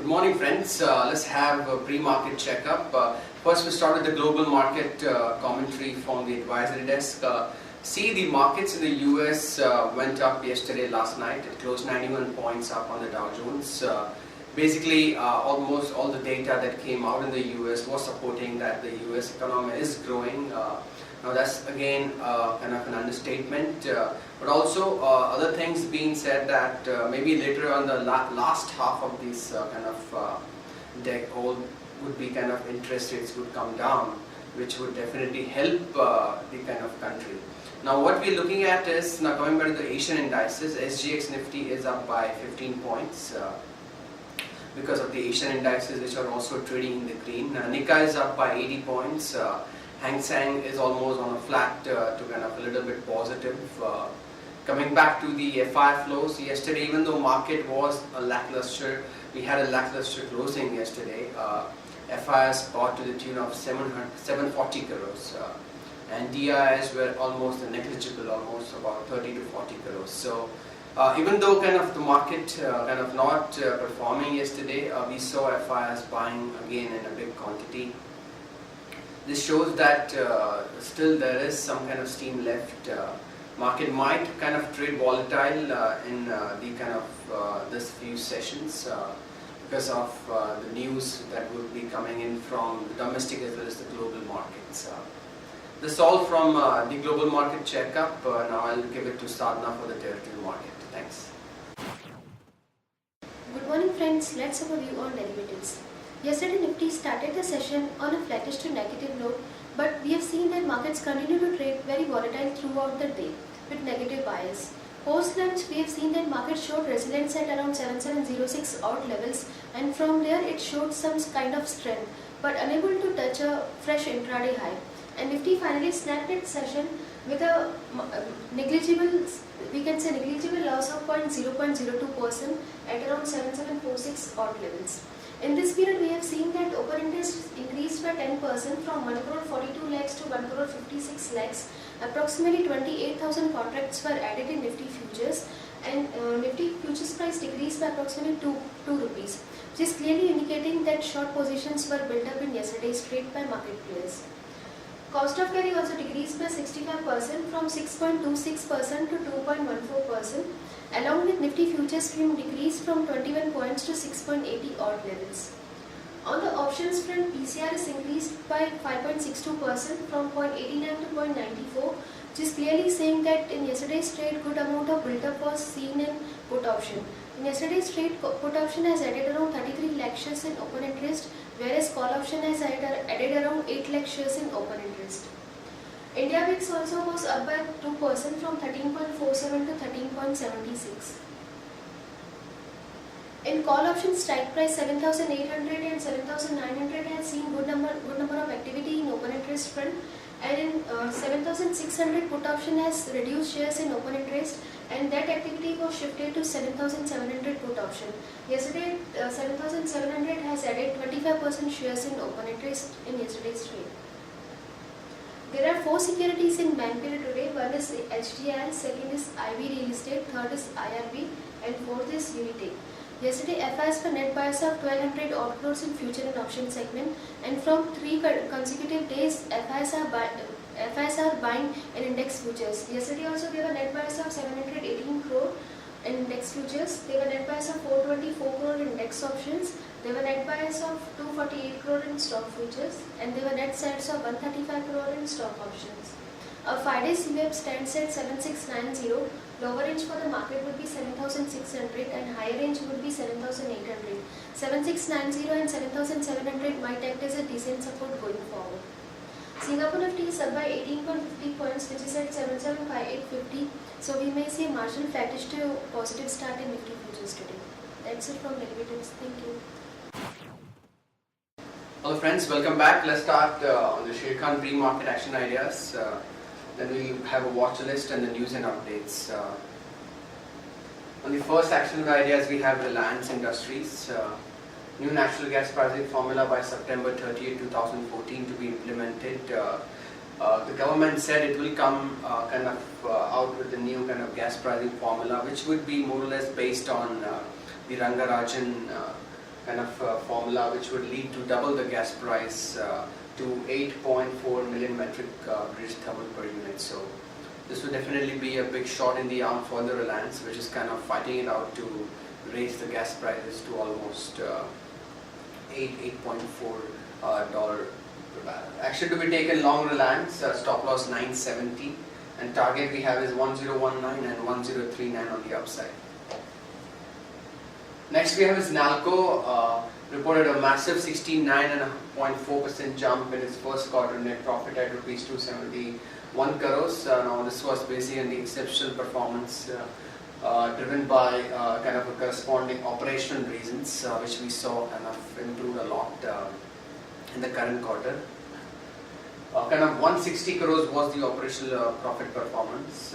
morning, friends. Let's have a pre-market checkup. First, we start with the global market commentary from the advisory desk. See, the markets in the US went up yesterday, last night. It closed 91 points up on the Dow Jones. Basically, almost all the data that came out in the US was supporting that the US economy is growing. Now that's again kind of an understatement, but also other things being said that maybe later on the last half of this kind of deck, all would be kind of interest rates would come down, which would definitely help the kind of country. Now what we're looking at is, now coming back to the Asian indices, SGX Nifty is up by 15 points because of the Asian indices which are also trading in the green. Nikkei is up by 80 points. Hang Seng is almost on a flat to kind of a little bit positive. Coming back to the FI flows, yesterday even though market was a lackluster, we had a lackluster closing yesterday. FIs bought to the tune of 740 crores and DIs were almost negligible, almost about 30 to 40 crores. So even though kind of the market kind of not performing yesterday, we saw FIs buying again in a big quantity. This shows that still there is some kind of steam left. Market might kind of trade volatile in the kind of this few sessions because of the news that would be coming in from the domestic as well as the global markets. This is all from the global market checkup. Now I'll give it to Sadhana for the territorial market. Thanks. Good morning, friends. Let's have a view on derivatives. Yesterday Nifty started the session on a flattish to negative note, but we have seen that markets continue to trade very volatile throughout the day with negative bias. Post lunch, we have seen that market showed resilience at around 7706 odd levels, and from there it showed some kind of strength, but unable to touch a fresh intraday high. And Nifty finally snapped its session with a negligible, we can say negligible loss of 0.02% at around 7746 odd levels. In this period, we have seen that open interest increased by 10% from 1 crore 42 lakhs to 1 crore 56 lakhs. Approximately 28,000 contracts were added in Nifty futures, and Nifty futures price decreased by approximately 2 rupees, which is clearly indicating that short positions were built up in yesterday's trade by market players. Cost of carry also decreased by 65% from 6.26% to 2.14%. Along with Nifty futures stream decreased from 21 points to 6.80 odd levels. On the options front, PCR is increased by 5.62% from 0.89 to 0.94, which is clearly saying that in yesterday's trade good amount of build-up was seen in put option. In yesterday's trade, put option has added around 33 lakh shares in open interest, whereas call option has added around 8 lakh shares in open interest. India VIX also goes up by 2% from 13.47 to 13.76. In call option, strike price 7,800 and 7,900 has seen good number of activity in open interest front, and in 7,600 put option has reduced shares in open interest, and that activity was shifted to 7,700 put option. Yesterday, 7,700 has added 25% shares in open interest in yesterday's trade. There are 4 securities in bank period today. One is HDI, second is IB Real Estate, third is IRB, and fourth is Unitech. Yesterday, FIs were net buyers of 1200 odd crores in future and option segment, and from 3 consecutive days, FIs are buying in index futures. Yesterday also they were net buyers of 718 crore in index futures. They were net buyers of 424 crore in index options. They were net buyers of 248 crore in stock futures, and they were net sellers of 135 crore in stock options. A 5-day CWAP stands at 7690. Lower range for the market would be 7600 and higher range would be 7800. 7690 and 7700 might act as a decent support going forward. Singapore Nifty is up by 18.50 points, which is at 775850. So we may see a marginal flattish to positive start in Nifty futures today. That's it from derivatives. Thank you. Hello friends, welcome back. Let's start on the Sharekhan pre-market action ideas. Then we'll have a watch list and the news and updates. On the first action ideas, we have Reliance Industries. New natural gas pricing formula by September 30, 2014 to be implemented. The government said it will come out with a new kind of gas pricing formula, which would be more or less based on the Rangarajan kind of formula which would lead to double the gas price to 8.4 million metric British thermal per unit. So this would definitely be a big shot in the arm for the Reliance, which is kind of fighting it out to raise the gas prices to almost $8.4 per barrel. Action to be taken: long Reliance, stop loss 970, and target we have is 1019 and 1039 on the upside. Next we have is Nalco, reported a massive 69.4% jump in its first quarter net profit at rupees 271 crores. Now this was basically an exceptional performance driven by kind of a corresponding operational reasons which we saw kind of improve a lot in the current quarter. Kind of 160 crores was the operational profit performance.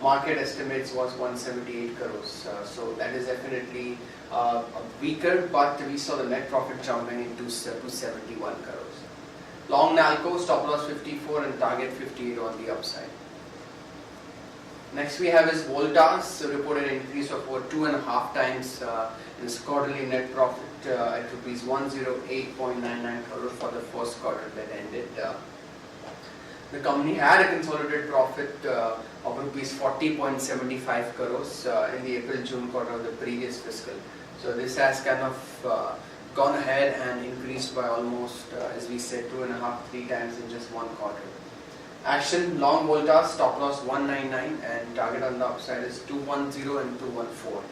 Market estimates was 178 crores. So that is definitely weaker, but we saw the net profit jumping into 271 crores. Long Nalco, stop loss 54 and target 58 on the upside. Next we have is Voltas, reported an increase of over 2.5 times in its quarterly net profit at rupees 108.99 crores for the first quarter that ended. The company had a consolidated profit of rupees 40.75 crores in the April-June quarter of the previous fiscal. So this has kind of gone ahead and increased by almost, as we said, 2.5-3 times in just one quarter. Action: long Voltas, stop loss 199 and target on the upside is 210 and 214.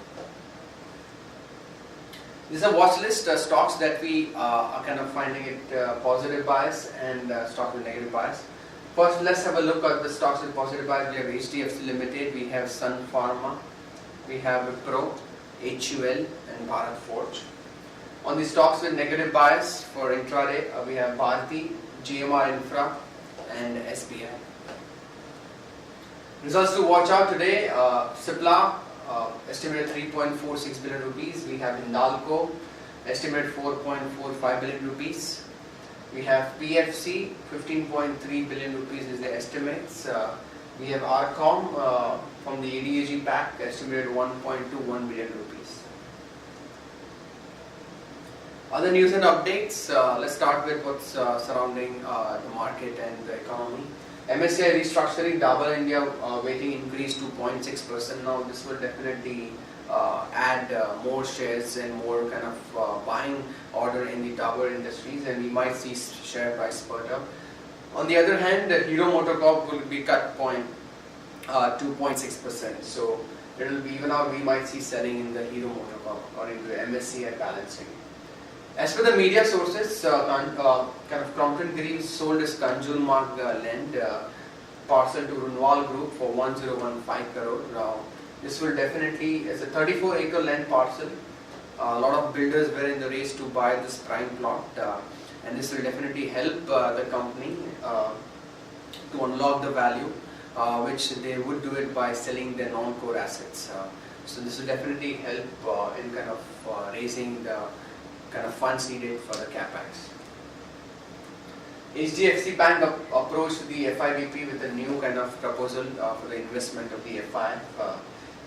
These are watch list stocks that we are kind of finding it positive bias and stocks with negative bias. First, let's have a look at the stocks with positive bias. We have HDFC Limited, we have Sun Pharma, we have Wipro, HUL and Bharat Forge. On the stocks with negative bias for intraday, we have Bharti, GMR Infra and SBI. Results to watch out today: Cipla, estimated 3.46 billion rupees. We have Hindalco, estimated 4.45 billion rupees. We have PFC, 15.3 billion rupees is the estimates. We have Arcom from the ADAG pack, estimated 1.21 billion rupees. Other news and updates. Let's start with what's surrounding the market and the economy. MSCI restructuring, Dabur India weighting increased to 0.6%. Now this will definitely add more shares and more kind of buying order in the Dabur Industries, and we might see share price spurt up. On the other hand, Hero MotoCorp will be cut 2.6%. So it will be even out. We might see selling in the Hero MotoCorp according to MSCI balancing. As per the media sources, kind of Crompton Greaves sold his Kanjurmarg land parcel to Runwal Group for 1015 crore. Now, this will definitely, it's a 34-acre land parcel. A lot of builders were in the race to buy this prime plot, and this will definitely help the company to unlock the value, which they would do it by selling their non-core assets. So this will definitely help in kind of raising the kind of funds needed for the capex. HDFC Bank approached the FIBP with a new kind of proposal for the investment of the FI,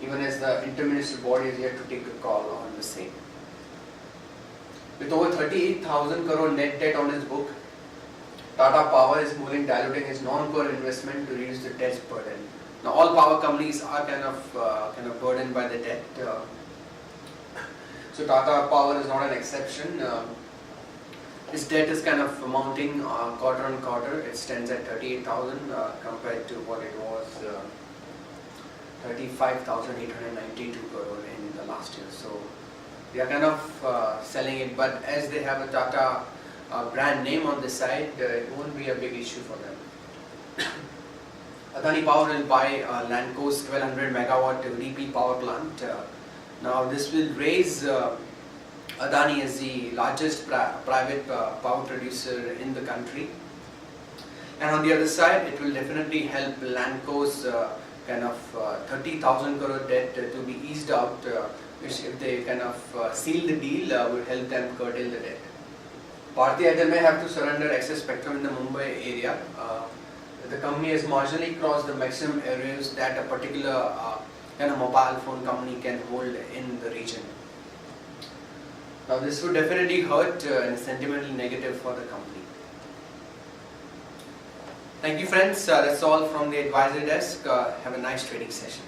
even as the interministerial body is yet to take a call on the same. With over 38,000 crore net debt on its book, Tata Power is moving diluting its non-core investment to reduce the debt burden. Now all power companies are kind of burdened by the debt. So Tata Power is not an exception. Its debt is kind of mounting quarter on quarter. It stands at 38,000 compared to what it was 35,892 crore in the last year. So they are kind of selling it, but as they have a Tata brand name on the side, it won't be a big issue for them. Adani Power will buy Lanco's 1200 megawatt VP power plant. Now this will raise Adani as the largest private power producer in the country, and on the other side it will definitely help Lanco's kind of 30,000 crore debt to be eased out, which if they kind of seal the deal will help them curtail the debt. Bharti Airtel may have to surrender excess spectrum in the Mumbai area. The company has marginally crossed the maximum areas that a particular kind of mobile phone company can hold in the region. Now this would definitely hurt and sentimentally negative for the company. Thank you friends, that's all from the advisory desk. Have a nice trading session.